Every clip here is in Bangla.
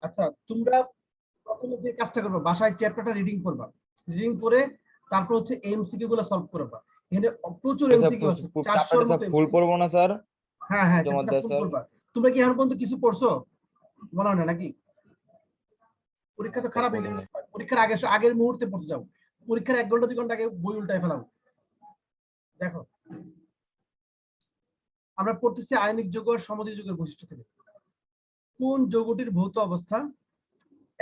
আচ্ছা, তোমরা প্রথমে যে কাজটা করবে, বাসায় চ্যাপ্টারটা রিডিং করবা, রিডিং করে তারপর হচ্ছে এমসিকিউ গুলো সলভ করবা। এখানে প্রচুর এমসিকিউ আছে, 400 এর মতো ফুল MCQ। পড়বো না স্যার? হ্যাঁ হ্যাঁ, চ্যাপ্টারটা ফুল করবা। তোমরা কি এখন পর্যন্ত কিছু পড়ছো? মনে হয় না নাকি? পরীক্ষা তো খারাপ হয়ে গেছে। পরীক্ষার আগের মুহূর্তে পড়তে যাও, পরীক্ষার 1 ঘন্টা 2 ঘন্টা আগে বই উল্টায় ফেলাও। দেখো, আমরা পড়তেছি আয়নিক যৌগ আর সমযোজী যৌগের বৈশিষ্ট্য থেকে। কোন যৌগটির ভৌত অবস্থা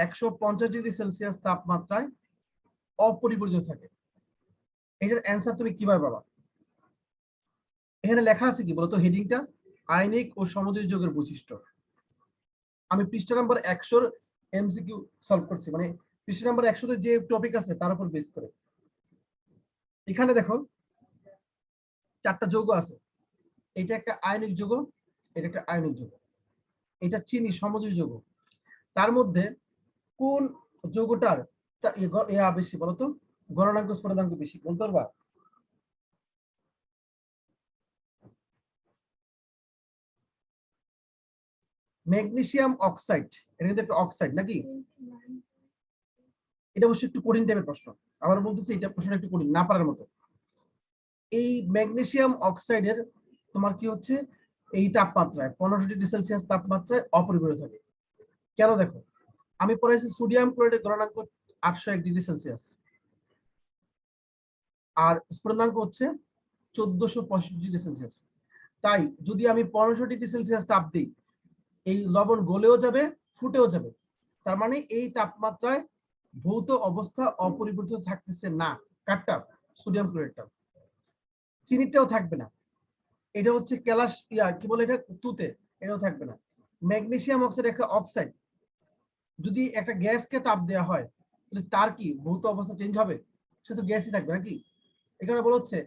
150 ডিগ্রি সেলসিয়াস তাপমাত্রায় অপরিবর্তিত থাকে? এটার অ্যান্সার তুমি কিভাবে পাবা? এখানে লেখা আছে কি বলতো, হেডিংটা আয়নিক ও সমযোজী যৌগের বৈশিষ্ট্য। আমি পৃষ্ঠা নাম্বার 100 এমসিকিউ সলভ করছি, মানে পৃষ্ঠা নাম্বার 100 তে যে টপিক আছে তার উপর বেস করে। এখানে দেখো 4টা যৌগ আছে। এটা একটা আয়নিক যৌগ, এটা একটা আয়নিক যৌগ, এটা চিনি সমযোজী যৌগ। তার মধ্যে কোন যৌগটার বেশি বলতো, গলনাঙ্ক স্ফুটনাঙ্ক বেশি, বলতে পারবা? ম্যাগনেসিয়াম অক্সাইড, এটা কিন্তু একটা অক্সাইড নাকি? এটা অবশ্যই একটু কঠিন টাইপের প্রশ্ন। আবার বলতেছি, এটা প্রশ্নটা একটু কঠিন, না পারার মতো। এই ম্যাগনেসিয়াম অক্সাইডের তোমার কি হচ্ছে, এই তাপমাত্রায় 15 ডিগ্রি সেলসিয়াস তাপমাত্রায় অপরিবর্তিত থাকে। কেন দেখো, আমি পড়াইছি সোডিয়াম ক্লোরাইডের গলনাঙ্ক 801 ডিগ্রি সেলসিয়াস, আর স্ফুটনাঙ্ক হচ্ছে 1465 ডিগ্রি সেলসিয়াস। তাই যদি আমি 1500 ডিগ্রি সেলসিয়াস তাপ দিই, এই লবণ গলেও যাবে, ফুটেও যাবে। তার মানে এই তাপমাত্রায় ভৌত অবস্থা অপরিবর্তিত থাকতেছে না। কাঠটা, সোডিয়াম ক্লোরাইডটা। চিনিটাও থাকবে না, এটা হচ্ছে ক্যালাস কি বলে এটা, তুতে, এটাও থাকবে না। ম্যাগনেসিয়াম অক্সাইড একটা অক্সাইড, যদি একটা গ্যাসকে তাপ দেওয়া হয় তাহলে তার কি ভৌত অবস্থা চেঞ্জ হবে? সে তো গ্যাসই থাকবে নাকি? এখানে বলা হচ্ছে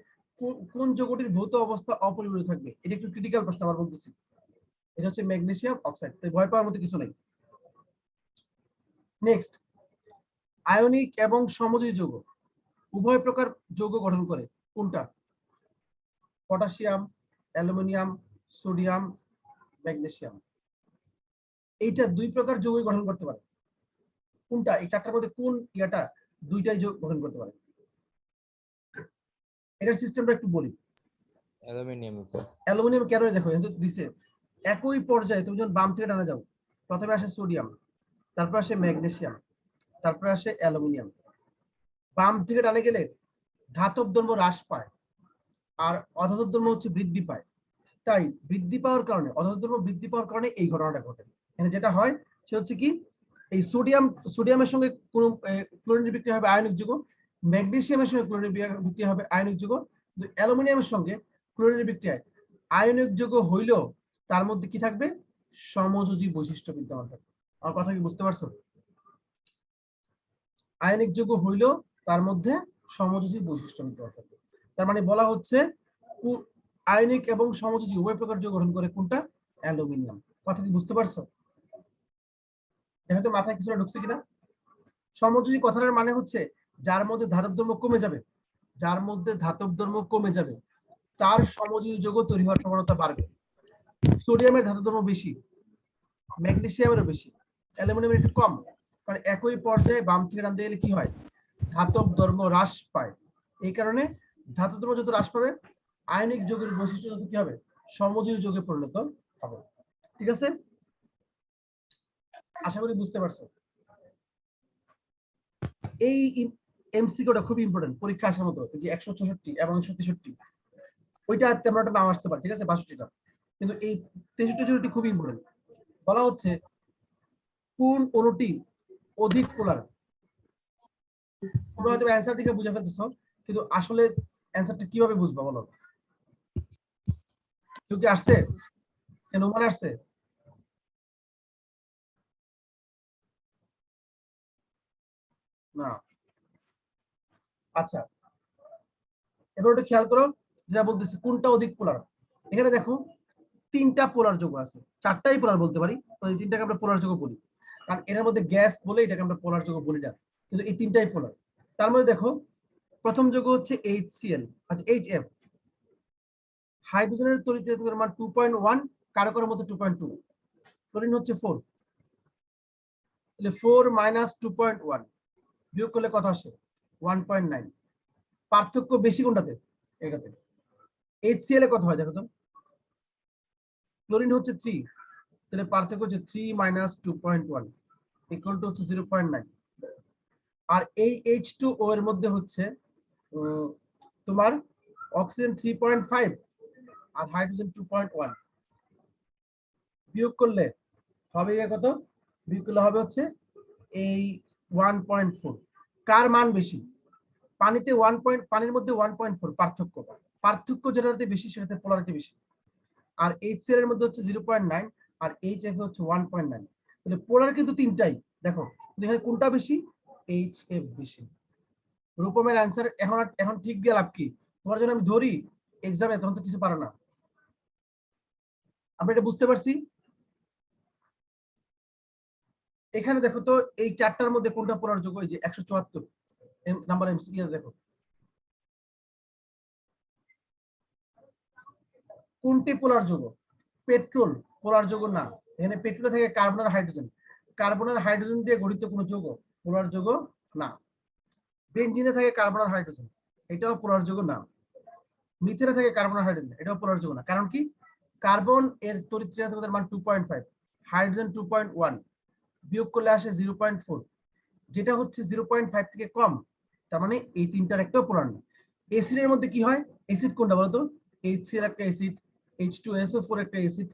কোন যৌগটির ভৌত অবস্থা অপরিবর্তিত থাকবে। এটা একটু ক্রিটিক্যাল প্রশ্ন, আবার বলতেছি। এটা হচ্ছে ম্যাগনেসিয়াম অক্সাইড, তাই ভয় পাওয়ার মতো কিছু নেই। নেক্সট, আয়নিক এবং সমযোজী যৌগ উভয় প্রকার যৌগ গঠন করে কোনটা? Potassium, aluminium, sodium, magnesium. এইটা 2 প্রকার যৌগ গঠন করতে পারে। কোনটা এই 4টার মধ্যে কোন ইয়াটা 2টাই যৌগ গঠন করতে পারে? এটার সিস্টেমটা একটু বলি। অ্যালুমিনিয়াম। অ্যালুমিনিয়াম কেন দেখো কিন্তু দিছে একই পর্যায়ে, তুমি যখন বাম থেকে ডানা যাও, প্রথমে আসে সোডিয়াম, তারপর আসে ম্যাগনেসিয়াম, তারপর আসে অ্যালুমিনিয়াম। বাম থেকে ডানে গেলে ধাতব দ্রব্য হ্রাস পায় আর অধাতব দ্রব্য হচ্ছে বৃদ্ধি পায়। তাই বৃদ্ধি পাওয়ার কারণে, অধাতব দ্রব্য বৃদ্ধি পাওয়ার কারণে এই ঘটনাটা ঘটে। এখানে যেটা হয় সে হচ্ছে কি, এই সোডিয়ামের সঙ্গে কোন ক্লোরিনের বিক্রিয়া হবে আয়নিক যৌগ, ম্যাগনেসিয়ামের সঙ্গে ক্লোরিনের বিক্রিয়া হবে আয়নিক যৌগ, কিন্তু অ্যালুমিনিয়ামের সঙ্গে ক্লোরিনের বিক্রিয়ায় আয়নিক যৌগ হইলেও তার মধ্যে কি থাকবে, সমযোজী বৈশিষ্ট্য বিদ্যমান থাকবে। আমার কথা কি বুঝতে পারছো? আয়নিক যৌগ হইলেও তার মধ্যে সমযোজী বৈশিষ্ট্য বিদ্যমান থাকবে। তার মানে বলা হচ্ছে আয়নিক এবং সমযোজী উভয় প্রকার যৌগ গঠন করে কোনটা? অ্যালুমিনিয়াম। কথা কি বুঝতে পারছো? দেখো তো মাথায় কিছুটা ঢুকছে কিনা। সমযোজী কথাটার মানে হচ্ছে যার মধ্যে ধাতব ধর্ম কমে যাবে, যার মধ্যে ধাতব ধর্ম কমে যাবে তার সমযোজী যৌগ তৈরি হওয়ার প্রবণতা বাড়বে। সোডিয়ামের ধাতব ধর্ম বেশি, ম্যাগনেসিয়ামেরও বেশি, অ্যালুমিনিয়ামের একটু কম। কারণ একই পর্যায়ে বাম থেকে ডান দিকে গেলে কি হয়, ধাতব ধর্ম হ্রাস পায়। এই কারণে ধাতব ধর্ম যত হ্রাস পাবে, আয়নিক যৌগের বৈশিষ্ট্য যত কি হবে, সমযোজী যৌগে পরিণত হবে। ঠিক আছে, আশা করি বুঝতে পারছো। এই এমসিকিউটা খুব ইম্পর্টেন্ট, পরীক্ষা আসার মতো। যে 164 এবং 163, ওইটা তেমনটা নাম আসতে পারে, ঠিক আছে, 62টা, কিন্তু এই 63 খুব ইম্পর্টেন্ট। বলা হচ্ছে কোন অণুটি অধিক পোলার। তোমরা হয়তো অ্যান্সার দিকে বুঝে ফেলতেছো, কিন্তু আসলে অ্যান্সারটা কিভাবে বুঝবা বলো? কেউ কি আসছে? কেন মনে আসছে? না। আচ্ছা, এবার একটু খেয়াল করো, যেটা বলতেছি কোনটা অধিক পোলার। এখানে দেখো 3টা পোলার যৌগ আছে, 4টাই পোলার বলতে পারি, এই 3টাকে আমরা পোলার যৌগ বলি, কারণ এর মধ্যে গ্যাস বলে এটাকে আমরা পোলার যৌগ বলি না, কিন্তু এই 3টাই পোলার। তার মধ্যে দেখো প্রথম যৌগ হচ্ছে HCl, আচ্ছা HF, হাইড্রোজেনের তড়িৎ মান 2.1, কারো কারো মধ্যে 2.2, ফ্লোরিন হচ্ছে 4। তাহলে 4 - 2.1 বিয়োগ করলে কত আসে 1.9। পার্থক্য বেশি কোনটাতে? এটাতে। HCl এ কত হয় দেখো তো, ক্লোরিন হচ্ছে 3, তাহলে পার্থক্য হচ্ছে 3 - 2.1 ইকুয়াল টু হচ্ছে 0.9। আর এই H2O এর মধ্যে হচ্ছে তোমার অক্সিজেন 3.5 আর হাইড্রোজেন 2.1 বিয়োগ করলে হবে কত? বিয়োগ করলে হবে হচ্ছে এই 1.4। কার মান বেশি? পানিতে পানির মধ্যে 1.4 পার্থক্য। পার্থক্য যেটাতে বেশি সেটাতে পোলারিটি বেশি। আর HCl এর মধ্যে হচ্ছে 0.9 আর HF হচ্ছে 1.9। তাহলে পোলার কিন্তু তিনটাই। দেখো এখানে কোনটা বেশি? HF বেশি। রূপমের অ্যান্সার এখন ঠিক দিয়ে লাভ কি? তোমার জন্য আমি ধরি এক্সামে, তখন তো কিছু পারো না। আমরা এটা বুঝতে পারছি। এখানে দেখো তো এই চারটার মধ্যে কোনটা পোলার যোগ্য? এই যে 174 নাম্বার এমসিকিউ দেখো, কোনটি পোলার যৌগ? পেট্রোল পোলার যৌগ না। এখানে পেট্রোলে থাকে কার্বন আর হাইড্রোজেন। কার্বন আর হাইড্রোজেন দিয়ে গঠিত কোনো যৌগ পোলার যৌগ না। বেনজিনে থাকে কার্বন আর হাইড্রোজেন, এটাও পোলার যৌগ না। মিথেনে থাকে কার্বন আর হাইড্রোজেন, এটাও পোলার যৌগ না। কারণ কি? কার্বন এর তড়িৎ ঋণাত্মকতার মান 2.5, হাইড্রোজেন 2.1, বিয়োগ করলে আসে 0.4, যেটা হচ্ছে 0.5 থেকে কম। তার মানে এই তিনটার একটাও পোলার না। এসিড এর মধ্যে কি হয়? এসিড কোনটা বলতো? HCl একটা অ্যাসিড, H2SO4 একটা অ্যাসিড।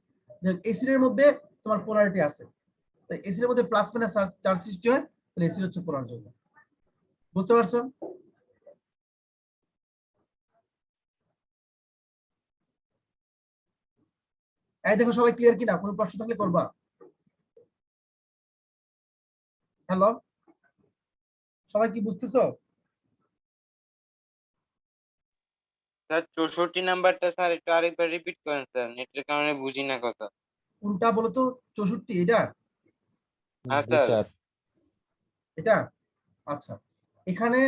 এসিড এর মধ্যে তোমার পোলারিটি আছে, তাই এসিড এর মধ্যে প্লাস মাইনাস চার্জ সৃষ্টি হয়, তাহলে এসিড হচ্ছে পোলার যৌগ। বুঝতে পারছো? এই দেখো সবাই ক্লিয়ার কিনা? কোনো প্রশ্ন থাকলে করবা। হ্যালো, সবাই কি বুঝতেছো? স্যার 64 নাম্বারটা স্যার একটু আরেকবার রিপিট করেন স্যার, নেটের কারণে বুঝি না কথা। কোনটা বলো তো? 64 এটা? হ্যাঁ জি স্যার। স্যার। এটা আচ্ছা। এখানে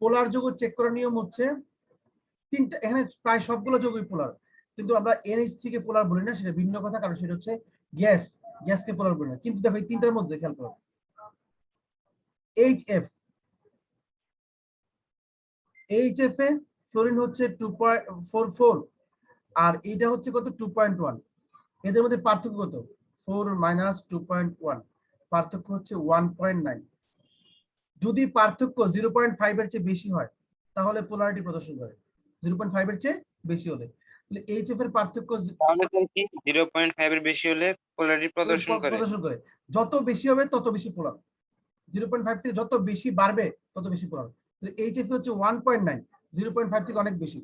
পোলার যৌগ চেক করার নিয়ম হচ্ছে তিনটা। এখানে প্রায় সবগুলো যৌগই পোলার, কিন্তু আমরা NH3 কে পোলার বলি না, সেটা ভিন্ন কথা, কারণ সেটা হচ্ছে গ্যাস। গ্যাসকে পোলার বলি না। কিন্তু দেখো এই তিনটার মধ্যে খেয়াল করো, HF, HF এ ফ্লোরিন হচ্ছে 2.44 আর এটা হচ্ছে কত 2.1। এদের মধ্যে পার্থক্য কত? 4 - 2.1, পার্থক্য হচ্ছে 1.9। যদি পার্থক্য 0.5 এর চেয়ে বেশি হয় তাহলে পোলারিটি প্রদর্শন করে, 0.5 এর চেয়ে বেশি হলে। তাহলে HF এর পার্থক্য তাহলে স্যার কি 0.5 এর বেশি হলে পোলারিটি প্রদর্শন করে? প্রদর্শন করে। যত বেশি হবে তত বেশি পোলার। 0.5 থেকে যত বেশি বাড়বে তত বেশি পোলার। তাহলে HF হচ্ছে 1.9, 0.5 থেকে অনেক বেশি।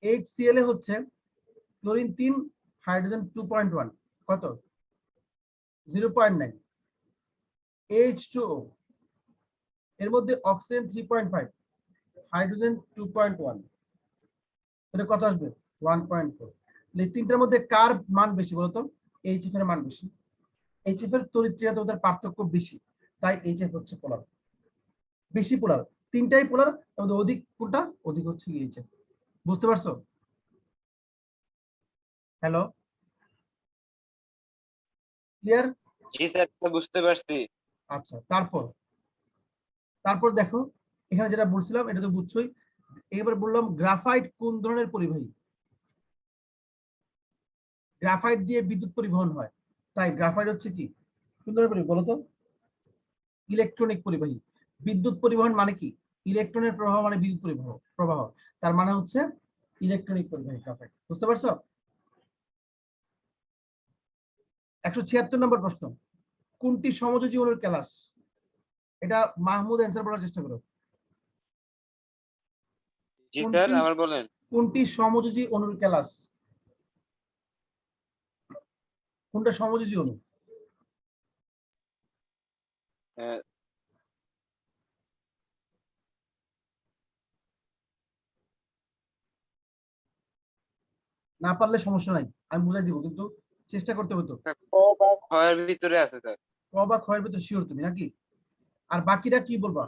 HCl এ হচ্ছে ক্লোরিন 3, হাইড্রোজেন 2.1, কত? 0.9। H2O এর মধ্যে অক্সিজেন 3.5, হাইড্রোজেন 2.1, এটা কত আসবে? 1.4। এই তিনটার মধ্যে কার মান বেশি বলতো? HF এর মান বেশি। HF এর তড়িৎ ঋণাত্মকতার পার্থক্য বেশি, তাই HF হচ্ছে পোলার, বেশি পোলার। তিনটাই পোলার, তবে অধিক কোনটা? অধিক হচ্ছে HF। বুঝতে পারছো? Hello, clear? জি স্যার, বুঝতে পারছি। আচ্ছা, তারপর দেখো এখানে যেটা বলছিলাম এটা তো বুঝছোই। এবার বললাম গ্রাফাইট কোন ধরনের পরিবাহী? গ্রাফাইট দিয়ে বিদ্যুৎ পরিবহন হয়, তাই গ্রাফাইট হচ্ছে কি কোন ধরনের পরিবাহী বলতো? ইলেকট্রনিক পরিবাহী। বিদ্যুৎ পরিবহন মানে কি? ইলেকট্রনের প্রবাহ মানে বিদ্যুৎ প্রবাহ, তার মানে হচ্ছে ইলেকট্রনিক পরিবাহী গ্রাফাইট। বুঝতে পারছো? 176 নম্বর প্রশ্ন, কোনটি সমযোজী অণুর ক্যালাস? এটা মাহমুদ অ্যান্সার করার চেষ্টা করো। জি স্যার, কোনটি আবার বলেন। কোনটি সমযোজী অণুর ক্যালাস? কোনটা সমযোজী অণু? আহ, না পারলে সমস্যা নাই, আমি বুঝাই দিব, কিন্তু চেষ্টা করতে হতো। স্যার, ক বা খ এর ভিতরে আছে স্যার। ক বা খ এর ভিতর শিওর তুমি নাকি? আর বাকিটা কি বলবা?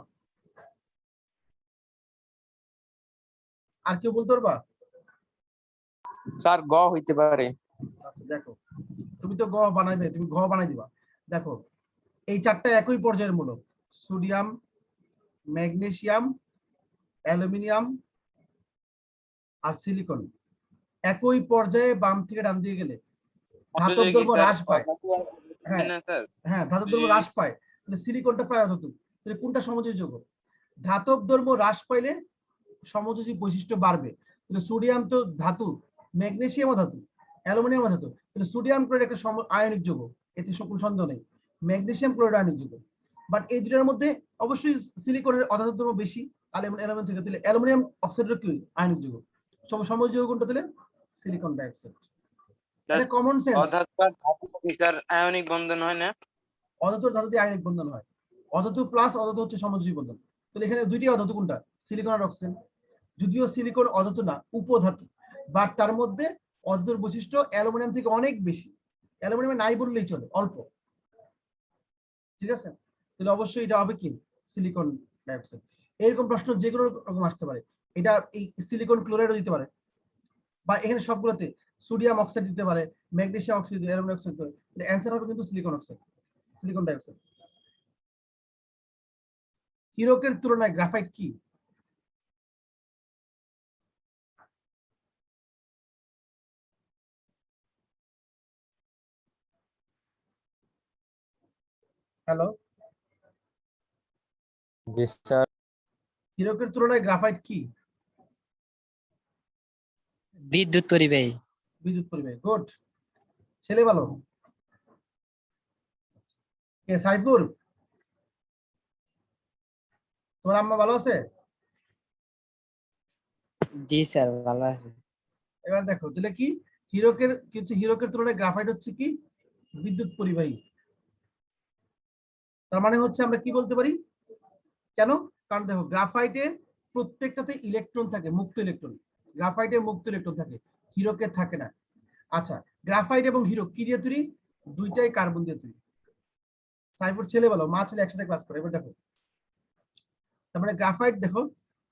আর কেউ বলতে পারবা? স্যার গ হইতে পারে। আচ্ছা দেখো, তুমি তো গ বানাইবে, তুমি ঘ বানাই দিবা। দেখো এই চারটা একই পর্যায়ের মূলক, সোডিয়াম, ম্যাগনেসিয়াম, অ্যালুমিনিয়াম আর সিলিকন। একই পর্যায়ে বাম থেকে ডান দিকে গেলে ধাতব অথচ কি দ্রব্য স্যার হ্রাস পায়। অধাতু আছে হ্যাঁ না স্যার? হ্যাঁ, ধাতব দ্রব্য যদি হ্রাস পায়, তাহলে সিলিকনটা প্রায় অধাতু। তাহলে কোনটা সমযোজী যৌগ? ধাতব দ্রব্য হ্রাস পাইলে সমযোজী বৈশিষ্ট্য বাড়বে। তাহলে সোডিয়াম তো ধাতু, ম্যাগনেসিয়ামও ধাতু, অ্যালুমিনিয়াম ধাতু, তাহলে সোডিয়াম ক্লোরাইড একটা আয়নিক যৌগ, এতে কোনো সন্দেহ নেই। ম্যাগনেসিয়াম ক্লোরাইড আয়নিক যৌগ। বাট এই দুটার মধ্যে অবশ্যই সিলিকনের অধাতু দ্রব্য বেশি অ্যালুমিনিয়াম থেকে, তাহলে অ্যালুমিনিয়াম অক্সাইডের কি আয়নিক যৌগ? সমযোজী যৌগ কোনটা? তাহলে সিলিকন ডাইঅক্সাইড। স্যার এটা কমন সেন্স। অধাতু আর ধাতু কি স্যার আয়নিক বন্ধন হয় না? অধাতু ধাতু দিয়ে আয়নিক বন্ধন হয়। অধাতু প্লাস অধাতু হচ্ছে সমযোজী বন্ধন। তাহলে এখানে দুইটি অধাতু কোনটা? সিলিকন আর অক্সিজেন। যদিও সিলিকন অধাতু না, উপধাতু, বাট তার মধ্যে অধাতুর বৈশিষ্ট্য অ্যালুমিনিয়াম থেকে অনেক বেশি। অ্যালুমিনিয়ামে নাই বললেই চলে, অল্প। ঠিক আছে, তাহলে অবশ্যই এটা হবে কি সিলিকন ডাইঅক্সাইড। এরকম প্রশ্ন যে কোনো রকম আসতে পারে। এটা এই সিলিকন ক্লোরাইডও দিতে পারে, বা এখানে সবগুলোতে সোডিয়াম অক্সাইড দিতে পারে, magnesium oxide, aluminium oxide. Answer হবে কিন্তু সিলিকন অক্সাইড, সিলিকন ডাইঅক্সাইড। হীরকের তুলনায় গ্রাফাইট কি? হ্যালো, জি স্যার। হীরকের তুলনায় গ্রাফাইট কি? বিদ্যুৎ পরিবাহী। বিদ্যুৎ পরিবাহী। গুড, ছেলে ভালো। কে সাইফুল, তোমার আম্মা ভালো আছে? জি স্যার, ভালো আছে। এবার দেখো তাহলে কি হীরকের তুলনায় গ্রাফাইট হচ্ছে কি বিদ্যুৎ পরিবাহী। তার মানে হচ্ছে আমরা কি বলতে পারি, কেন? কারণ দেখো গ্রাফাইটে প্রত্যেকটাতে ইলেকট্রন থাকে, মুক্ত ইলেকট্রন। গ্রাফাইটে মুক্ত ইলেকট্রন থাকে, হীরকে থাকে না। আচ্ছা, গ্রাফাইট এবং হীরক কি দিয়ে তৈরি? দুইটাই কার্বন দিয়ে তৈরি। সাইফুর ছেলে বলো, মা ছেলে একসাথে ক্লাস করে। এবার দেখো, তার মানে গ্রাফাইট, দেখো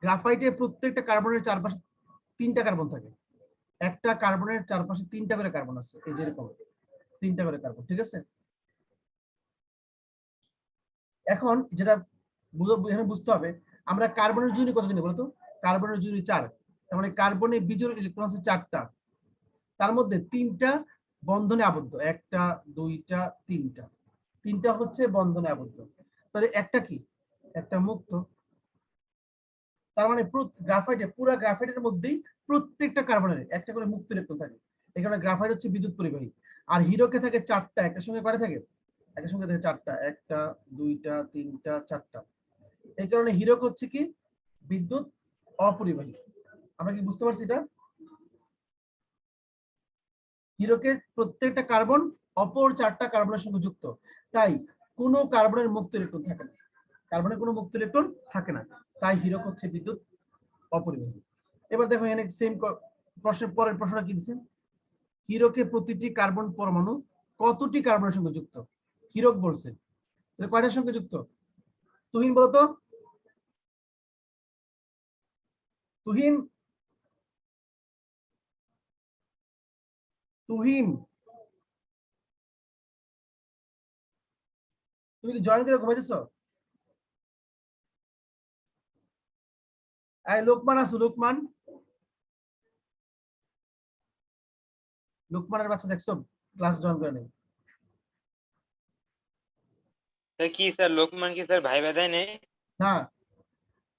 গ্রাফাইটে প্রত্যেকটা কার্বনের চারপাশে তিনটা কার্বন থাকে। একটা কার্বনের চারপাশে তিনটা করে কার্বন আছে, এই যে এরকম তিনটা করে কার্বন। ঠিক আছে, এখন যেটা এখানে বুঝতে হবে, আমরা কার্বনের জুনি কত জানি বলতো? কার্বনের জুনি 4। তার মানে কার্বনে বিজোড় ইলেকট্রন আছে 4টা, তার মধ্যে 3টা বন্ধনে আবদ্ধ, একটা দুইটা তিনটা, 3টা হচ্ছে বন্ধনে আবদ্ধ। তাহলে একটা কি? একটা মুক্ত। তার মানে পুরো গ্রাফাইটের মধ্যেই প্রত্যেকটা কার্বনের একটা করে মুক্ত ইলেকট্রন থাকে। এখানে গ্রাফাইট হচ্ছে বিদ্যুৎ পরিবাহী। আর হীরকে থাকে 4টা, একটা সঙ্গে কয়টা থাকে? একটা সঙ্গে থাকে 4টা, একটা দুইটা তিনটা 4টা। এই কারণে হীরক হচ্ছে কি বিদ্যুৎ অপরিবাহী। আমরা কি বুঝতে পারছি এটা? হীরকের প্রত্যেকটা কার্বন অপর 4টা কার্বনের সঙ্গে যুক্ত, তাই কোনো কার্বনের মুক্ত ইলেকট্রন থাকে না, কার্বনের কোনো মুক্ত ইলেকট্রন থাকে না, তাই হীরক হচ্ছে বিদ্যুৎ অপরিবাহী। এবার দেখো এখানে সেম প্রশ্নের পরের প্রশ্নটা কি দিচ্ছে, হীরকে প্রতিটি কার্বন পরমাণু কতটি কার্বনের সঙ্গে যুক্ত? হীরক বলছে, তাহলে কয়টার সঙ্গে যুক্ত? তুহিন বলো তো, তুহিন, তুহিন তুমি কি জয়েন করে ঘুমাইতেছ? এই লোকমান আছো? লোকমান, লোকমানের বাচ্চা দেখছো ক্লাস জয়েন করে নেই? স্যার কি স্যার লোকমান কি স্যার ভাই দেয় নেই? না।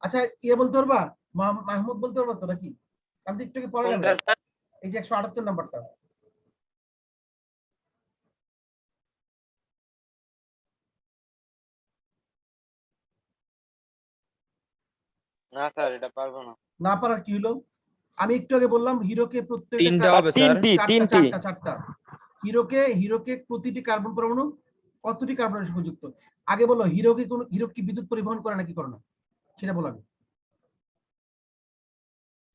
আচ্ছা ইয়ে বলতে পারবা, মাহমুদ বলতে পারবা তো নাকি? আমি তো একটু আগে পড়ে গেল, কোনটা স্যার? এই যে 178 নাম্বারটা। না স্যার এটা পারবো না। না পারার কি হলো? আমি একটু আগে বললাম হিরোকে প্রত্যেকটা তিনটা হবে স্যার। চারটা। হিরোকে প্রতিটি কার্বন পরমাণু কতটি কার্বনের সঙ্গে যুক্ত? আগে বলো, হিরো কি বিদ্যুৎ পরিবহন করে নাকি করে না, সেটা বলো আগে।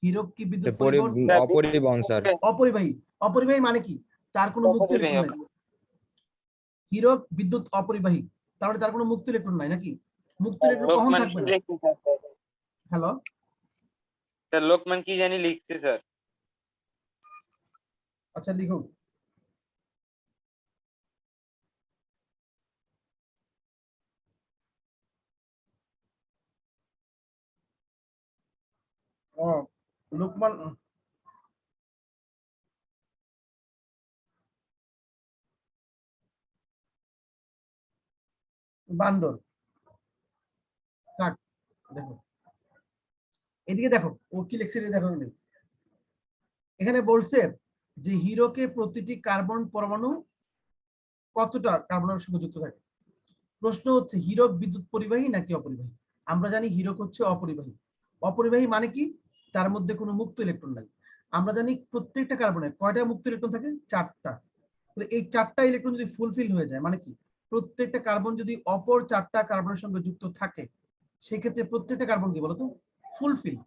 হিরো কি বিদ্যুৎ পরিবহন? অপরিবহন স্যার। অপরিবাহী। অপরিবাহী মানে কি? তার কোনো মুক্ত ইলেকট্রন নাই। হিরো বিদ্যুৎ অপরিবাহী, তাহলে তার কোনো মুক্ত ইলেকট্রন নাই নাকি? মুক্ত ইলেকট্রন কখন লোকমান থাকবে কি না? লিখছে স্যার? হ্যালো, স্যার লোকমান কি জানি লিখছে স্যার। আচ্ছা লিখুন। ও লুকমান বান্দর। থাক, দেখো এদিকে দেখো ও কি লিখছে এটা দেখো এখানে। এখানে বলছে যে হিরোকে প্রতিটি কার্বন পরমাণু কতটা কার্বনের সঙ্গে যুক্ত থাকে। প্রশ্ন হচ্ছে হিরক বিদ্যুৎ পরিবাহী নাকি অপরিবাহী। আমরা জানি হিরক হচ্ছে অপরিবাহী। অপরিবাহী মানে কি, তার মধ্যে কোনো মুক্ত ইলেকট্রন নাই। আমরা জানি প্রত্যেকটা কার্বনে কয়টা মুক্ত ইলেকট্রন থাকে, 4টা। তাহলে এই 4টা ইলেকট্রন যদি ফুলফিল হয়ে যায় মানে কি, প্রত্যেকটা কার্বন যদি অপর 4টা কার্বনের সঙ্গে যুক্ত থাকে, সেক্ষেত্রে প্রত্যেকটা কার্বন কি বলতো ফুলফিল।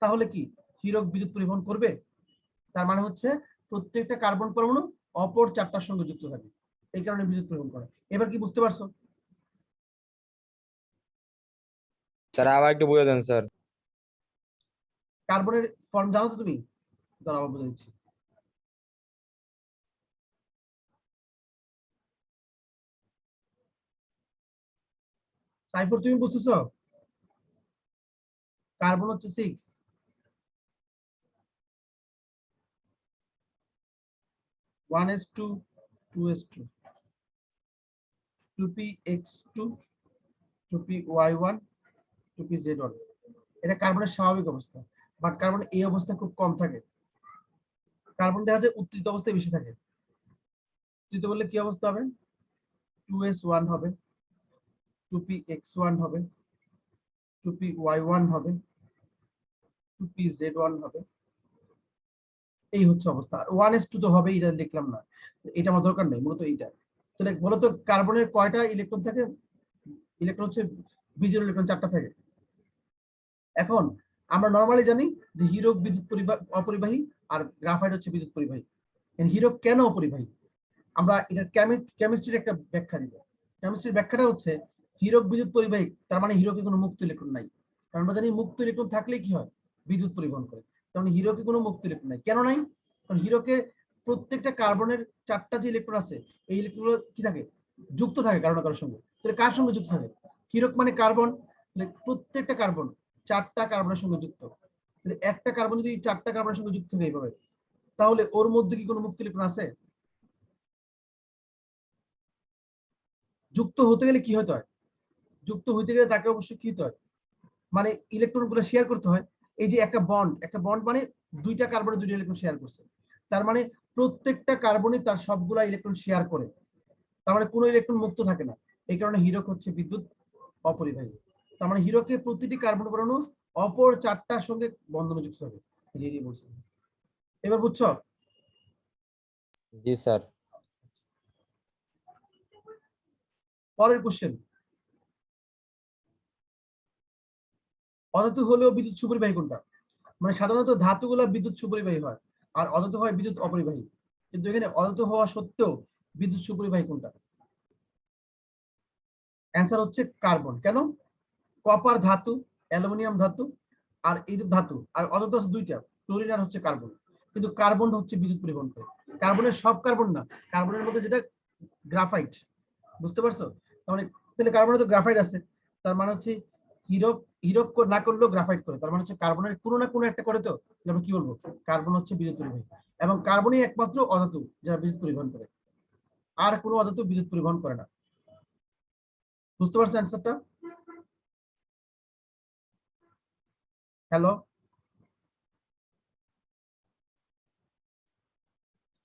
তাহলে কি হিরক বিদ্যুৎ পরিবহন করবে। তার মানে হচ্ছে প্রত্যেকটা কার্বন পরমাণু অপর 4টার সঙ্গে যুক্ত থাকে, এই কারণে বিদ্যুৎ পরিবহন করে। এবার কি বুঝতে পারছো। স্যার আবার একটু বুঝে দেন স্যার। কার্বনের ফর্ম জানো তো তুমি, দাঁড়াও বলে দিচ্ছি। সাইফার তুমি বুঝতেছো, কার্বন হচ্ছে 6, 1s2 2s2 2px2 2py1 2pz1। এটা কার্বনের স্বাভাবিক অবস্থা, বাট কার্বন এই অবস্থা খুব কম থাকে। কার্বন দেখা যায় উত্তেজিত অবস্থায় বেশি থাকে। উত্তেজিত বললে কি অবস্থা হবে, 2s1 হবে, 2px1 হবে, 2py1 হবে, 2pz1 হবে। এই হচ্ছে অবস্থা। আর 1s2 তো হবে, এটা লিখলাম না, এটা আমার দরকার নেই মূলত এইটা। তাহলে বলতো কার্বনের কয়টা ইলেকট্রন থাকে, ইলেকট্রন হচ্ছে বিজোড় ইলেকট্রন 4টা থাকে। এখন আমরা নরমালি জানি যে হিরক বিদ্যুৎ অপরিবাহী আর গ্রাফাইট হচ্ছে বিদ্যুৎ পরিবাহী। হিরক কেন অপরিবাহী, আমরা এটা কেমিস্ট্রির একটা ব্যাখ্যা দিব। কেমিস্ট্রির ব্যাখ্যাটা হচ্ছে হিরক বিদ্যুৎ পরিবাহী, তার মানে হিরকে কোনো মুক্ত ইলেকট্রন নাই। কারণ আমরা জানি মুক্ত ইলেকট্রন থাকলে কি হয়, বিদ্যুৎ পরিবহন করে। তার মানে হিরকে কোনো মুক্ত ইলেকট্রন নাই। কেন নাই, কারণ হিরকে প্রত্যেকটা কার্বনের 4টা যে ইলেকট্রন আছে, এই ইলেকট্রনগুলো কি থাকে, যুক্ত থাকে কারো না কারোর সঙ্গে। তাহলে কার সঙ্গে যুক্ত থাকে, হিরক মানে কার্বন। প্রত্যেকটা কার্বন 4টা কার্বনের সঙ্গে যুক্ত। তাহলে একটা কার্বন যদি 4টা কার্বনের সঙ্গে যুক্ত থাকে এইভাবে, তাহলে ওর মধ্যে কি কোনো মুক্ত ইলেকট্রন আছে। যুক্ত হতে গেলে কি হতে হয়, যুক্ত হইতে গেলে তাকে অবশ্যই কি হতে হয়, মানে ইলেকট্রন গুলো শেয়ার করতে হয়। এই যে একটা বন্ড মানে 2টা কার্বনে 2টা ইলেকট্রন শেয়ার করছে। তার মানে প্রত্যেকটা কার্বনই তার সবগুলা ইলেকট্রন শেয়ার করে। তার মানে কোনো ইলেকট্রন মুক্ত থাকে না। এই কারণে হিরক হচ্ছে বিদ্যুৎ অপরিবাহী। তার মানে হিরকে প্রতিটি কার্বন পরমাণু অপর 4টার সঙ্গে বন্ধনে যুক্ত হবে। বলছি, এবার বুঝছো। জি স্যার। পরের কোশ্চেন, অধাতু হলেও বিদ্যুৎ সুপরিবাহী কোনটা। মানে সাধারণত ধাতুগুলো বিদ্যুৎ সুপরিবাহী হয়, আর অধাতু হয় বিদ্যুৎ অপরিবাহী। কিন্তু এখানে অধাতু হওয়া সত্ত্বেও বিদ্যুৎ সুপরিবাহী কোনটা। অ্যান্সার হচ্ছে কার্বন। কেন, কপার ধাতু, অ্যালুমিনিয়াম ধাতু, আর এই যে ধাতু আর অধাতু আছে 2টা, ক্লোরিন আর হচ্ছে কার্বন। কিন্তু কার্বন হচ্ছে বিদ্যুৎ পরিবহন করে। কার্বনের সব কার্বন না, কার্বনের মধ্যে যেটা গ্রাফাইট, বুঝতে পারছো। তার মানে তাহলে কার্বনে তো গ্রাফাইট আছে, তার মানে হচ্ছে হিরক হিরক না করলেও গ্রাফাইট করে। তার মানে হচ্ছে কার্বনের কোনো না কোনো একটা করে। তো আমরা কি বলবো, কার্বন হচ্ছে বিদ্যুৎ পরিবাহী। এবং কার্বনই একমাত্র অধাতু যারা বিদ্যুৎ পরিবহন করে, আর কোনো অধাতু বিদ্যুৎ পরিবহন করে না। বুঝতে পারছো অ্যান্সারটা। Hello,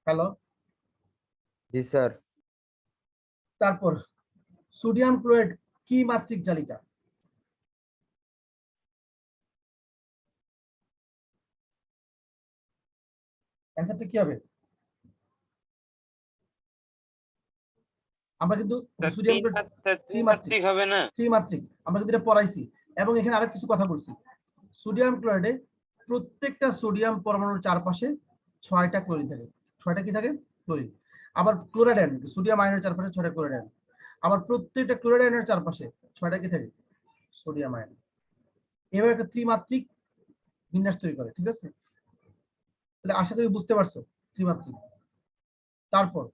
hello. জি স্যার। তারপর সোডিয়াম ক্লোরাইড কি মাত্রিক জালিকা। অ্যান্সারটা কি হবে, আমরা কিন্তু সোডিয়াম ক্লোরাইড ত্রিমাত্রিক হবে না। ত্রিমাত্রিক আমরা কিন্তু এটা পড়াইছি। এবং এখানে আরো কিছু কথা বলছি। সোডিয়াম ক্লোরাইডে প্রত্যেকটা সোডিয়াম পরমাণুর চারপাশে 6টা ক্লোরিন থাকে। 6টা কি থাকে, ক্লোরিন। আবার ক্লোরাইড আয়ন, সোডিয়াম আয়নের চারপাশে 6টা ক্লোরাইড আয়ন। আবার প্রত্যেকটা ক্লোরাইড আয়নের চারপাশে 6টা কি থাকে, সোডিয়াম আয়ন। এভাবে একটা ত্রিমাত্রিক বিন্যাস তৈরি করে, ঠিক আছে। তাহলে আশা করি বুঝতে পারছো ত্রিমাত্রিক। তারপর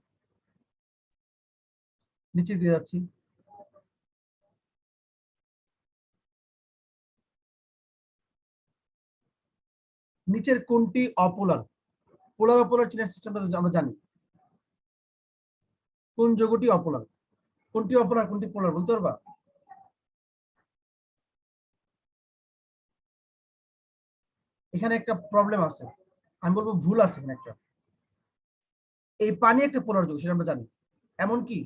নিচে দিয়ে যাচ্ছি। নিচের কোনটি অপোলার? পোলার অপোলার চেনার সিস্টেমটা আমরা জানি। কোন যৌগটি অপোলার? কোনটি অপোলার কোনটি পোলার বলতে পারবা? এখানে একটা প্রবলেম আছে, আমি বলবো ভুল আছে এখানে একটা। এই পানি একটা পোলার যৌগ সেটা আমরা জানি। এমনকি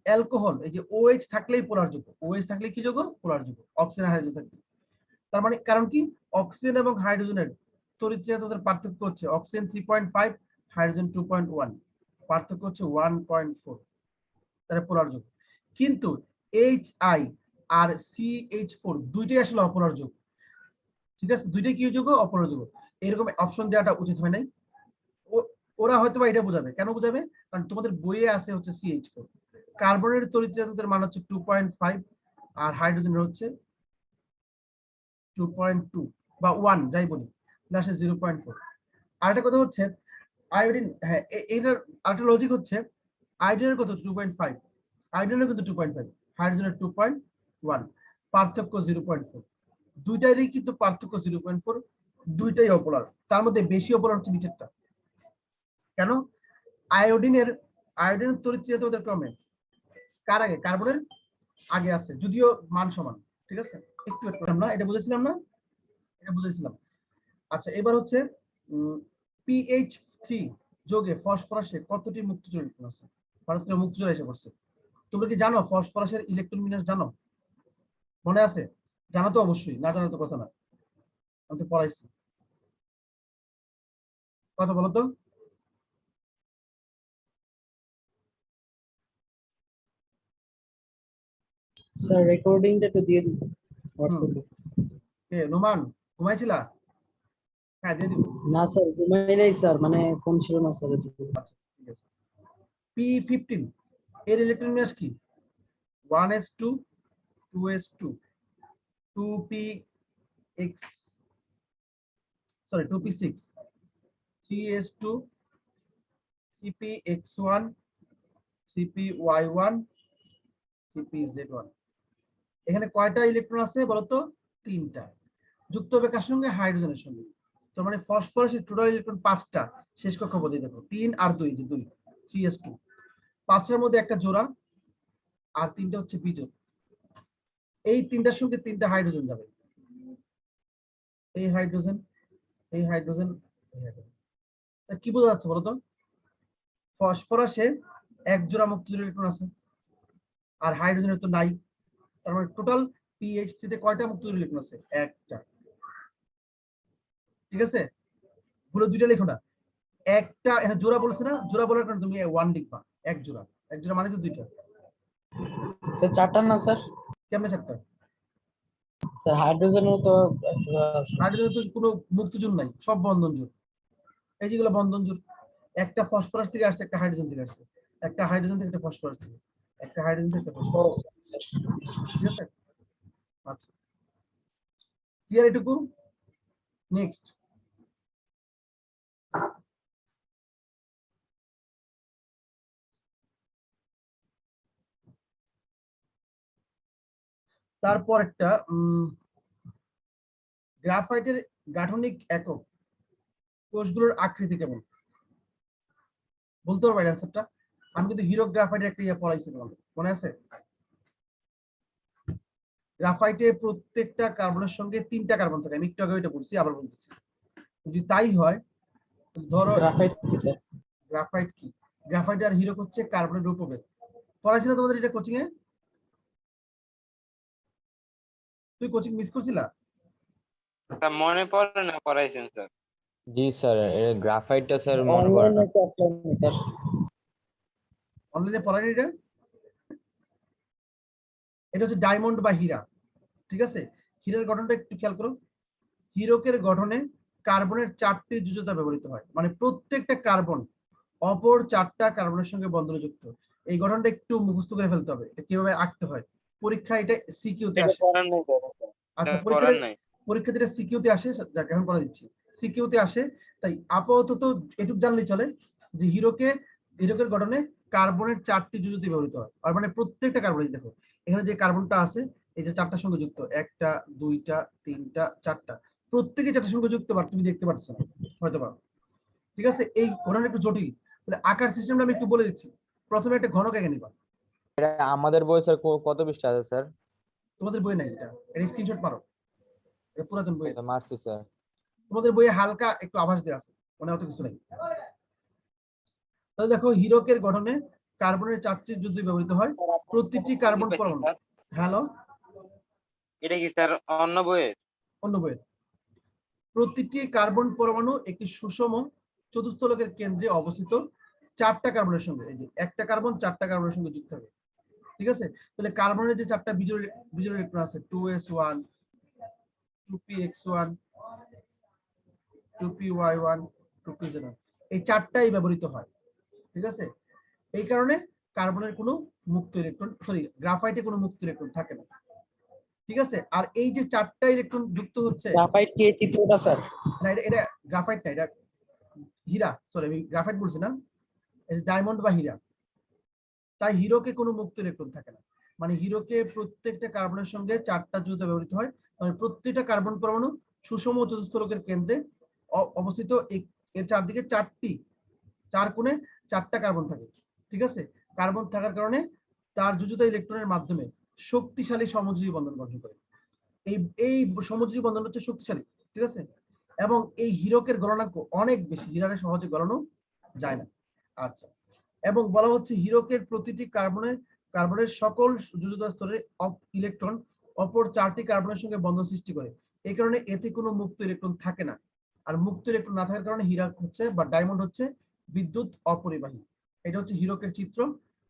অ্যালকোহল, এই যে OH থাকলেই পোলার যৌগ। OH থাকলে কি যৌগ? পোলার যৌগ। অক্সিজেন হাইড্রোজেন থাকলে। তার মানে কারণ কি? অক্সিজেন এবং হাইড্রোজেনের তড়িৎচেতনার পার্থক্য হচ্ছে অক্সিজেন 3.5, হাইড্রোজেন 2.1, পার্থক্য হচ্ছে 1.4। তাহলে পোলার যৌগ। কিন্তু HI আর CH4 দুইটাই আসলে অপোলার যৌগ। ঠিক আছে, দুইটাই কি যৌগ? অপোলার যৌগ। এরকম অপশন দেওয়াটা উচিত হয় নাই। ওরা হয়তো বা এটা বোঝাবে। কেন বোঝাবে? কারণ তোমাদের বইয়ে আছে হচ্ছে CH4। কার্বনের তড়িৎচেতনার মান হচ্ছে 2.5 আর হাইড্রোজেনের হচ্ছে 2.2 বা 1 যাই বলি, আসে 0.4। আরেকটা কথা হচ্ছে আয়োডিন, হ্যাঁ এইটার আরেকটা লজিক হচ্ছে আয়োডিনের কত? 2.5, আয়োডিনের কিন্তু 2.5, হাইড্রোজেনের 2.1, পার্থক্য 0.4। দুইটারই কিন্তু পার্থক্য 0.4, দুইটাই অপোলার। তার মধ্যে বেশি অপোলার হচ্ছে নিচেরটা। কেন? আয়োডিনের তড়িৎচেতনার ক্রমে কার আগে? কার্বনের আগে আছে, যদিও মান সমান। ঠিক আছে, একটু না, এটা বুঝেছিলাম না? এটা বুঝেছিলাম। আচ্ছা, এবার হচ্ছে PH3 যোগে ফসফরাসে কতটি মুক্তজোড় ইলেকট্রন আছে? ভারতীয় মুক্তজোড় এসে পড়ছে। তোমরা কি জানো ফসফরাসের ইলেকট্রন বিন্যাস জানো? মনে আছে? জানা তো অবশ্যই, না জানা তো কথা না, আমি তো পড়াইছি। কথা বলো তো। স্যার রেকর্ডিংটা একটু দিয়ে দিন হোয়াটসঅ্যাপে। কে নোমান, ঘুমাইছিলা? হ্যাঁ দিয়ে দিব। না স্যার ঘুমাই নাই স্যার, মানে ফোন ছিল না স্যার। আচ্ছা ঠিক আছে। P15 এর ইলেকট্রন বিন্যাস কি? 1s2, 2s2, 2px, sorry 2p6, 3s2, 3px1, 3py1, 3pz1। এখানে কয়টা ইলেকট্রন আছে বলতো? 3টা। যুক্ত হবে কার সঙ্গে? হাইড্রোজেনের সঙ্গে। তার মানে ফসফরাসের টোটাল ইলেকট্রন 5টা। শেষ কক্ষ বলে দেখো 3 আর 2, যে 2, 3s2। 5টার মধ্যে একটা জোড়া আর 3টা হচ্ছে বিজোড়। এই 3টার সঙ্গে 3টা হাইড্রোজেন যাবে। এই হাইড্রোজেন, এই হাইড্রোজেন, এই হাইড্রোজেন। তা কি বোঝা যাচ্ছে বলতো? ফসফরাসে এক জোড়া মুক্তজোড় ইলেকট্রন আছে আর হাইড্রোজেনের তো নাই। তার মানে টোটাল PH3 তে কয়টা মুক্তজোড় ইলেকট্রন আছে? একটা। ঠিক আছে, ভুলে দুইটা লিখো না, একটা। এখানে জোড়া বলছে না, জোড়া বলার কারণে তুমি 1 লিখবা। এক জোড়া, এক জোড়া মানে তো দুইটা। স্যার চারটা না স্যার? কেমনে চারটা? স্যার হাইড্রোজেনও তো একটা আছে। হাইড্রোজেনের তো কোনো মুক্তজোড় নাই, সব বন্ধন জোড়। এই যেগুলো বন্ধন জোড়, একটা ফসফরাস থেকে আসছে, একটা হাইড্রোজেন থেকে আসছে, একটা হাইড্রোজেন থেকে একটা ফসফরাস থেকে, একটা হাইড্রোজেন থেকে একটা ও ফসফরাস। স্যার। ঠিক আছে, আচ্ছা ক্লিয়ার এটুকু? নেক্সট। তারপর একটা গ্রাফাইটের গাঠনিক একক, কোষগুলোর আকৃতি কেমন? বলতে পারবে অ্যান্সারটা? আমি কিন্তু হিরো গ্রাফাইটের একটা ইয়ে পড়াইছি তোমাদের, মনে আছে? গ্রাফাইটে প্রত্যেকটা কার্বনের সঙ্গে 3টা কার্বন থাকে। আমি একটু আগে এটা বলছি, আবার বলতেছি। যদি তাই হয়, ধরো গ্রাফাইট কি স্যার? গ্রাফাইট কি? গ্রাফাইট আর হিরো হচ্ছে কার্বনের রূপভেদ। পড়াইছি না তোমাদের এটা কোচিং এ? তুই কোচিং মিস করছিলা? তা মনে পড়ে না পড়াইছেন স্যার। জি স্যার, এটা গ্রাফাইটটা স্যার মনে পড়ে অনলাইনে না। তো অফলাইনে স্যার? অনলাইনে পড়াইনি এটা। এটা হচ্ছে ডায়মন্ড বা হীরা। ঠিক আছে, হীরার গঠনটা একটু খেয়াল করো। হীরকের গঠনে কার্বনের 4টি যোজ্যতা ব্যবহৃত হয়, মানে প্রত্যেকটা কার্বন অপর 4টা কার্বনের সঙ্গে বন্ধনে যুক্ত। এই গঠনটা একটু মুখস্থ করে ফেলতে হবে, এটা কিভাবে আঁকতে হয়। পরীক্ষা এটা সিকিউতে এটা আসে। পড়ার নাই স্যার। আচ্ছা, পড়ার নাই। পরীক্ষা যেটা সিকিউতে আসে, যাক এখন করে দিচ্ছি। সিকিউতে আসে, তাই আপাতত এটুকু জানলেই চলে যে হীরকের গঠনে কার্বনের 4টি যোজ্যতা ব্যবহৃত হয়। আর মানে প্রত্যেকটা কার্বন, দেখো এখানে যে কার্বনটা আছে, এই যে 4টার সঙ্গে যুক্ত, 1টা 2টা 3টা 4টা, প্রত্যেকে চারটা সংখ্যা যুক্ত পার তুমি দেখতে পাচ্ছ না হয়তো বা। ঠিক আছে, এই ঘটনা একটু জটিল, তাহলে আকার সিস্টেমটা আমি একটু বলে দিচ্ছি। প্রথমে একটা ঘনক এঁকে নিবা। এটা আমাদের বই স্যার কত পৃষ্ঠা আছে স্যার? তোমাদের বই নাই এটা স্ক্রিনশট মারো, এটা পুরাতন বই। এটা মারছি স্যার। তোমাদের বইয়ে হালকা একটু আভাস দেওয়া আছে, মানে অত কিছু নাই। তাহলে দেখো হীরকের গঠনে কার্বনের 4টি যুদ্ধ ব্যবহৃত হয়, প্রতিটি কার্বন পরমাণু। হ্যালো, এটা কি স্যার অন্য বইয়ের? অন্য বইয়ের। প্রতিটি কার্বন পরমাণু একটি সুষম চতুস্থলকের কেন্দ্রে অবস্থিত 4টা কার্বনের সঙ্গে, এই যে একটা কার্বন 4টা কার্বনের সঙ্গে যুক্ত হবে। ঠিক আছে, তাহলে কার্বনের যে 4টা বিজোড় ইলেকট্রন আছে 2s1 2px1 2py1 2pz1, এই 4টাই ব্যবহৃত হয়। ঠিক আছে, এই কারণে কার্বনের কোনো মুক্ত ইলেকট্রন, সরি গ্রাফাইটে কোনো মুক্ত ইলেকট্রন থাকে না। ঠিক আছে, আর এই যে 4টা ইলেকট্রন যুক্ত হচ্ছে, গ্রাফাইট কি এই চিত্রটা স্যার? না এটা গ্রাফাইট না, এটা হীরা, সরি আমি গ্রাফাইট বলছি না, এটা ডায়মন্ড বা হীরা। তাই হীরকে কোনো মুক্ত ইলেকট্রন থাকে না, মানে হীরকে প্রত্যেকটা কার্বনের সঙ্গে 4টা যুদ্ধ ব্যবহৃত হয়, মানে প্রত্যেকটা কার্বন পরমাণু সুষম চতুস্থলকের কেন্দ্রে অবস্থিত। এর চারদিকে 4 কোণে 4টা কার্বন থাকে। ঠিক আছে, কার্বন থাকার কারণে তার যুযুতা ইলেকট্রনের মাধ্যমে শক্তিশালী সমযোজী বন্ধন গঠন করে। এই এই সমযোজী বন্ধন হচ্ছে শক্তিশালী। ঠিক আছে, এবং এই হীরকের গলনাঙ্ক অনেক বেশি, হীরারে সহজে গলানো যায় না। আচ্ছা, এবং বলা হচ্ছে হীরকের প্রতিটি কার্বনের সকল যুযুতা স্তরে ইলেকট্রন অপর 4টি কার্বনের সঙ্গে বন্ধন সৃষ্টি করে। এই কারণে এতে কোনো মুক্ত ইলেকট্রন থাকে না। আর মুক্ত ইলেকট্রন না থাকার কারণে হীরা হচ্ছে বা ডায়মন্ড হচ্ছে বিদ্যুৎ অপরিবাহী। এটা হচ্ছে হীরকের চিত্র।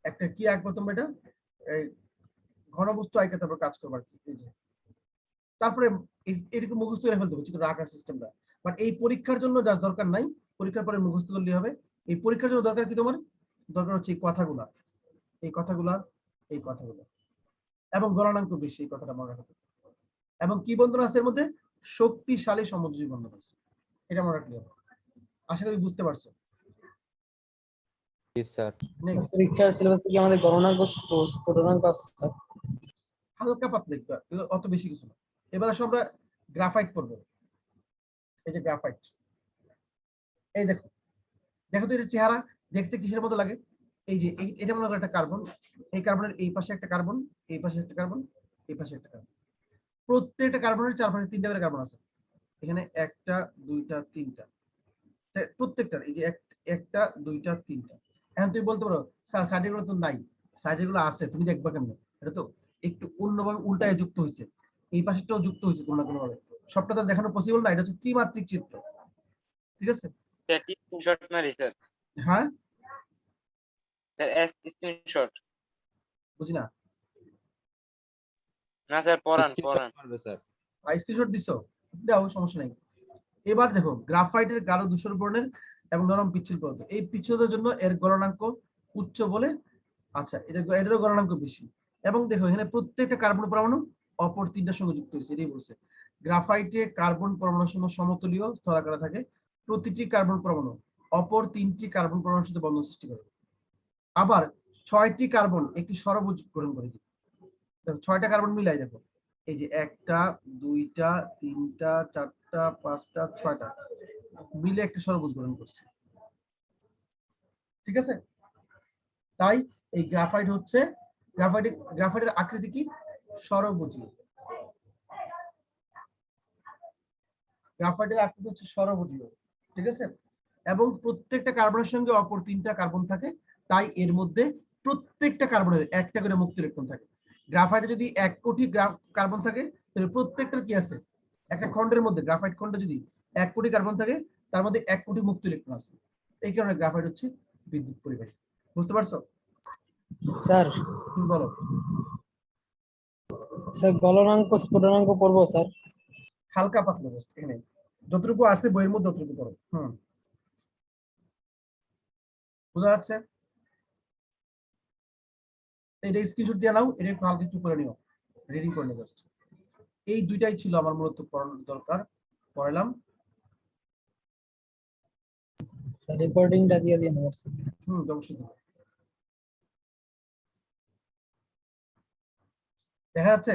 একটা কি আঁকবো তোমরা, এটা এই ঘনবস্তু আঁকে তারপর কাজ করবার। এই যে তারপরে এরকম মুখস্থ করে ফেলতে হবে চিত্র আঁকার সিস্টেমটা, বাট এই পরীক্ষার জন্য যা দরকার নাই, পরীক্ষার পরে মুখস্থ করলে হবে। এই পরীক্ষার জন্য দরকার কি তোমার? দরকার হচ্ছে এই কথাগুলা, এই কথাগুলা, এই কথাগুলো, এবং গলনাঙ্ক বেশি, এই কথাটা মনে রাখতে। এবং কি বন্ধন আছে এর মধ্যে? শক্তিশালী সমযোজী বন্ধন আছে, এটা মনে রাখলে হবে। আশা করি বুঝতে পারছো। জি স্যার। নেক্সট, পরীক্ষার সিলেবাসে কি আমাদের গণনাঙ্ক স্ফুটনাঙ্ক আছে স্যার? হালকা পাতলা একটু, এগুলো অত বেশি কিছু না। এবার আসলে আমরা গ্রাফাইট করবো। এই যে গ্রাফাইট, এই দেখো, দেখো তো এর চেহারা দেখতে কিসের মতো লাগে? এই যে এটা মনে করো একটা কার্বন, এই কার্বনের এই পাশে একটা কার্বন, এই পাশে একটা কার্বন, এই পাশে একটা কার্বন। প্রত্যেকটা কার্বনের চারপাশে 3টা করে কার্বন আছে। এখানে 1টা 2টা 3টা, প্রত্যেকটার এই যে একটা 2টা 3টা। এখন তুমি বলতে পারো স্যার সাইডে গুলো তো নাই, সাইডে গুলো আছে, তুমি দেখবা কেমন? এটা তো একটু অন্যভাবে উল্টায় যুক্ত হয়েছে, এই পাশেরটাও যুক্ত হয়েছে কোনো না কোনো ভাবে, সবটা তো দেখানো পসিবল না। এটা হচ্ছে ত্রিমাত্রিক চিত্র। ঠিক আছে, স্যার স্ক্রিনশট মারি স্যার। হ্যাঁ স্যার স্ক্রিনশট। বুঝি না। না স্যার পড়ান স্ক্রিনশট পড়ান। মারবে স্যার। স্ক্রিনশট দিছো, দাও, সমস্যা নাই। এবার দেখো গ্রাফাইটের গাঢ় ধূসর বর্ণের এবং নরম পিচ্ছিল পদার্থ, এই পিচ্ছিলতার জন্য এর গলনাঙ্ক উচ্চ বলে। আচ্ছা, এটারও গলনাঙ্ক বেশি। এবং দেখো এখানে প্রত্যেকটা কার্বন পরমাণু অপর 3টার সঙ্গে যুক্ত হয়েছে, এটাই বলছে। গ্রাফাইটে কার্বন পরমাণুর সঙ্গে সমতলীয় স্থলাকারে থাকে, প্রতিটি কার্বন পরমাণু অপর 3টি কার্বন পরমাণুর সাথে বন্ধন সৃষ্টি করে। আবার 6টি কার্বন একটি ষড়ভুজ গ্রহণ করে। দেখো 6টা কার্বন মিলাই দেখো, এই যে 1টা 2টা 3টা 4টা 5টা 6টা মিলে একটা ষড়ভুজ গঠন করছে। ঠিক আছে, তাই এই গ্রাফাইট হচ্ছে গ্রাফাইটের আকৃতি কি? ষড়ভুজী। গ্রাফাইটের আকৃতি হচ্ছে ষড়ভুজীয়। ঠিক আছে, এবং প্রত্যেকটা কার্বনের সঙ্গে অপর 3টা কার্বন থাকে, তাই এর মধ্যে প্রত্যেকটা কার্বনের একটা করে মুক্ত ইলেকট্রন থাকে। গ্রাফাইটে যদি 1 কোটি কার্বন থাকে, তাহলে প্রত্যেকটার কি আছে? একটা খন্ডের মধ্যে, গ্রাফাইট খন্ডে যদি 1 কোটি কার্বন থাকে, তার মধ্যে 1 কোটি মুক্ত ইলেকট্রন আছে। এই কারণে গ্রাফাইট হচ্ছে বিদ্যুৎ পরিবাহী। বুঝতে পারছো? স্যার বলো। স্যার গলনাঙ্ক স্ফুটনাঙ্ক পড়বো স্যার? হালকা পাতলা জাস্ট এখানে যতটুকু আছে বইয়ের মধ্যে ততটুকু পড়ো। বোঝা যাচ্ছে? এটা স্ক্রিনশট দিয়ে নাও, এটা একটু হালকা একটু করে নিও, রিডিং করে নিও জাস্ট। এই দুইটাই ছিল আমার মূলত পড়ানোর দরকার, পড়ালাম। স্যার রেকর্ডিংটা দিয়ে দিন হোয়াটসঅ্যাপে। অবশ্যই দেবো। দেখা যাচ্ছে?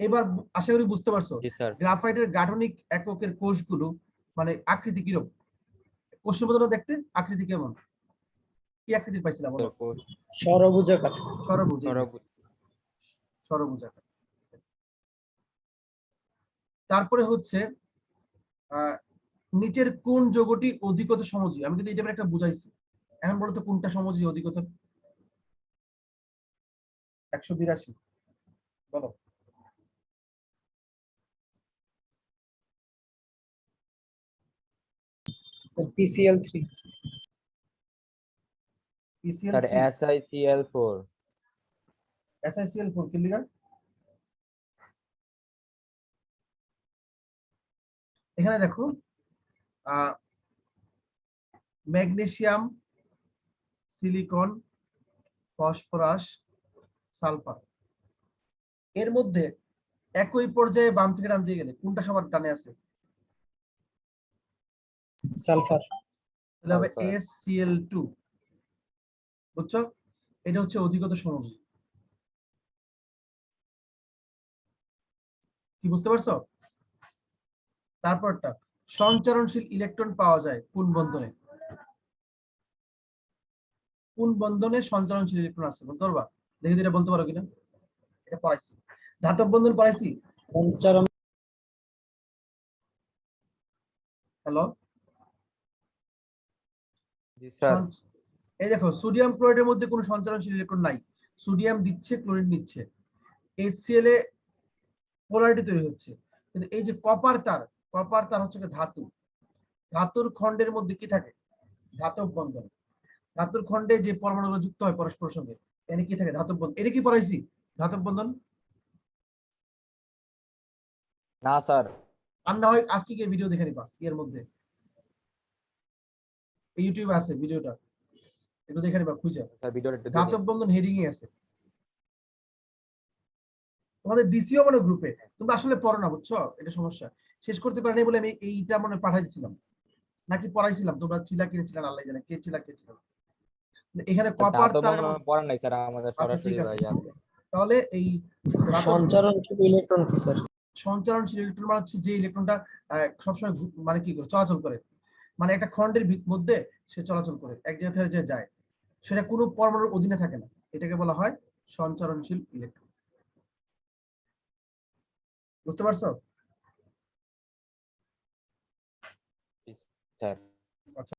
এবার আশা করি বুঝতে পারছো জি স্যার। গ্রাফাইটের গাঠনিক এককের কোষগুলো মানে আকৃতি কিরকম, কোষের মতো না দেখতে, আকৃতি কেমন, কি আকৃতি পাইছিলাম বলো? ষড়ভুজাকার। ষড়ভুজ, এই যে, ষড়ভুজাকার। তারপরে হচ্ছে আহ নিচের কোন যৌগটি অধিকতর সমযোজী? আমি কিন্তু এটা একটা বুঝাইছি, এখন বলো তো কোনটা সমযোজী অধিকতর? 182 বলো। Sir, PCl3. Sir PCl3, SiCl4। SiCl4 clear. এখানে দেখো ম্যাগনেসিয়াম, সিলিকন, ফসফরাস, সালফার, এর মধ্যে একই পর্যায়ে বাম থেকে ডান দিয়ে গেলে কোনটা সবার ডানে আছে? Sulfur. তাহলে হবে সালফার। SCl2, বুঝছো? এটা হচ্ছে অধিকতর সমযোজী। কি বুঝতে পারছো? তারপরটা সঞ্চারণশীল ইলেকট্রন পাওয়া যায় কোন বন্ধনে? কোন বন্ধনে সঞ্চারণশীল ইলেকট্রন আছে বলতে পারবা? দেখি তো এটা বলতে পারো কিনা। এটা পড়াইছি, ধাতব বন্ধন পড়াইছি। সঞ্চারণ। হ্যালো, জি স্যার। এই দেখো সোডিয়াম ক্লোরাইডের মধ্যে কোনো সঞ্চারণশীল ইলেকট্রন নাই, সোডিয়াম দিচ্ছে, ক্লোরিন নিচ্ছে, HCl এ পোলারিটি তৈরি হচ্ছে। কিন্তু এই যে কপার তার, কপার তার হচ্ছে একটা ধাতু, ধাতুর খণ্ডের মধ্যে কি থাকে? ধাতব বন্ধন। ধাতুর খণ্ডে যে পরমাণুগুলো যুক্ত হয় পরস্পরের সঙ্গে, এখানে কি থাকে? ধাতব বন্ধন। এটা কি পড়াইছি? ধাতব বন্ধন। না স্যার। আর না হয় আজকে গিয়ে ভিডিও দেখে নিবা, এর মধ্যে ইউটিউবে আছে ভিডিওটা, একটু দেখে নিবা খুঁজে। স্যার ভিডিওটা একটু দেখে। ধাতব বন্ধন হেডিং এ আছে, তোমাদের দিছিও মানে গ্রুপে, তোমরা আসলে পড়ো না, বুঝছো? এটা সমস্যা, শেষ করতে পারিনি বলে আমি এইটা মনে পাঠাই দিছিলাম, নাকি পড়াইছিলাম, তোমরা ছিলা কিনেছিলেন আল্লাহ জানে, কে ছিলা কে ছিল। এখানে কপার ধাতব তার, বন্ধন পড়ার নাই স্যার আমাদের, আচ্ছা ঠিক সরাসরি আছে, ভাই আছে। তাহলে এই সঞ্চারণশীল ইলেকট্রন কি স্যার? সঞ্চারণশীল ইলেকট্রন মানে হচ্ছে যে ইলেকট্রনটা সবসময় মানে কি করে চলাচল করে, মানে একটা খণ্ডের মধ্যে সে চলাচল করে, এক জায়গা থেকে যে যায়, সেটা কোনো পরমাণুর অধীনে থাকে না, এটাকে বলা হয় সঞ্চারণশীল ইলেকট্রন। বুঝতে পারছো? জি স্যার।